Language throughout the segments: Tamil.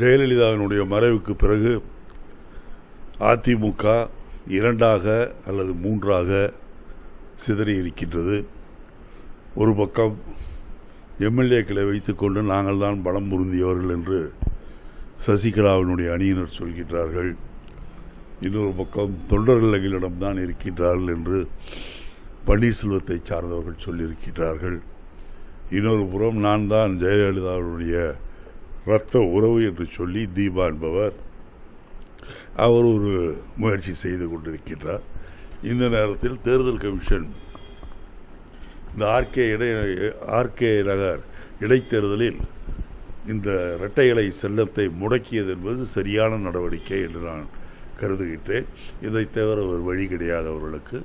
ஜெயலலிதாவினுடைய மறைவுக்கு பிறகு அதிமுக இரண்டாக அல்லது மூன்றாக சிதறி இருக்கின்றது. ஒரு பக்கம் எம்எல்ஏக்களை வைத்துக்கொண்டு நாங்கள் தான் பலம் பொருந்தியவர்கள் என்று சசிகலாவினுடைய அணியினர் சொல்கின்றார்கள். இன்னொரு பக்கம் தொண்டர்கள் எங்களிடம்தான் இருக்கின்றார்கள் என்று பன்னீர்செல்வத்தை சார்ந்தவர்கள் சொல்லியிருக்கிறார்கள். இன்னொரு புறம் நான் தான் ஜெயலலிதாவுடைய இரத்த உறவு என்று சொல்லி தீபா என்பவர் அவர் ஒரு முயற்சி செய்து கொண்டிருக்கின்றார். இந்த நேரத்தில் தேர்தல் கமிஷன் இந்த ஆர்கே நகர் இடைத்தேர்தலில் இந்த இரட்டை இலை சின்னத்தை முடக்கியது என்பது சரியான நடவடிக்கை என்று நான் கருதுகின்றேன். இதை தவிர ஒரு வழி கிடையாது அவர்களுக்கு.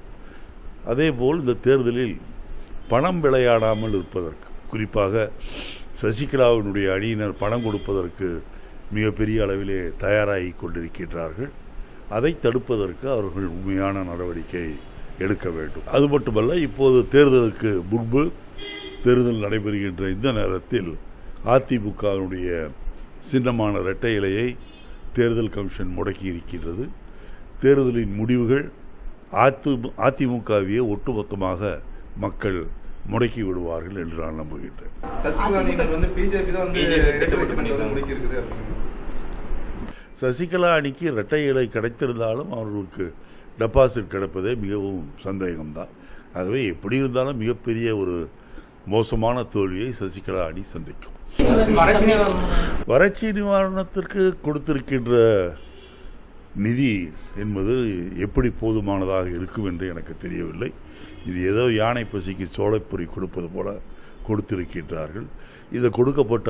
அதேபோல் இந்த தேர்தலில் பணம் விளையாடாமல் இருப்பதற்கு, குறிப்பாக சசிகலாவினுடைய அணியினர் பணம் கொடுப்பதற்கு மிகப்பெரிய அளவிலே தயாராகி கொண்டிருக்கின்றார்கள். அதை தடுப்பதற்கு அவர்கள் உண்மையான நடவடிக்கை எடுக்க வேண்டும். அது மட்டுமல்ல, இப்போது தேர்தலுக்கு முன்பு தேர்தல் நடைபெறுகின்ற இந்த நேரத்தில் அதிமுகவினுடைய சின்னமான இரட்டை இலையை தேர்தல் கமிஷன் முடக்கி இருக்கின்றது. தேர்தலின் முடிவுகள் அதிமுகவையே ஒட்டுமொத்தமாக மக்கள் முடக்கி விடுவார்கள் என்று நான் நம்புகின்றேன். சசிகலா அணிக்கு இரட்டை இலை கிடைத்திருந்தாலும் அவர்களுக்கு டெபாசிட் கிடைப்பதே மிகவும் சந்தேகம்தான். ஆகவே எப்படி இருந்தாலும் மிகப்பெரிய ஒரு மோசமான தோல்வியை சசிகலா அணி சந்திக்கும். வறட்சி நிவாரணத்திற்கு கொடுத்திருக்கின்ற நிதி என்பது எப்படி போதுமானதாக இருக்கும் என்று எனக்கு தெரியவில்லை. இது ஏதோ யானை பசிக்கு சோளைப்பொறி கொடுப்பது போல கொடுத்திருக்கின்றார்கள். இது கொடுக்கப்பட்ட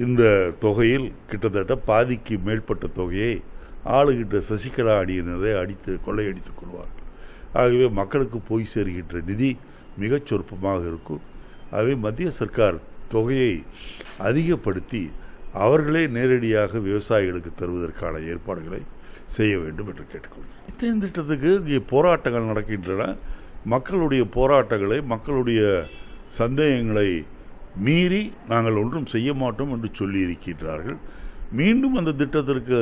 இந்த தொகையில் கிட்டத்தட்ட பாதிக்கு மேற்பட்ட தொகையை ஆளுகின்ற சசிகலா அணியினரை அடித்து கொள்ளையடித்துக் கொள்வார்கள். ஆகவே மக்களுக்கு போய் சேர்கின்ற நிதி மிகச் சொற்பமாக இருக்கும். ஆகவே மத்திய சர்க்கார் தொகையை அதிகப்படுத்தி அவர்களே நேரடியாக விவசாயிகளுக்கு தருவதற்கான ஏற்பாடுகளை செய்ய வேண்டும் என்று கேட்டுக்கொள்கிறேன். இந்த திட்டத்துக்கு இங்கே போராட்டங்கள் நடக்கின்றன. மக்களுடைய போராட்டங்களை, மக்களுடைய சந்தேகங்களை மீறி நாங்கள் ஒன்றும் செய்ய மாட்டோம் என்று சொல்லி இருக்கின்றார்கள். மீண்டும் அந்த திட்டத்திற்கு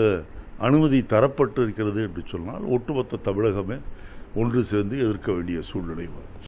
அனுமதி தரப்பட்டு இருக்கிறது என்று சொன்னால் ஒட்டுமொத்த தமிழகமே ஒன்று சேர்ந்து எதிர்க்க வேண்டிய சூழ்நிலை வரும்.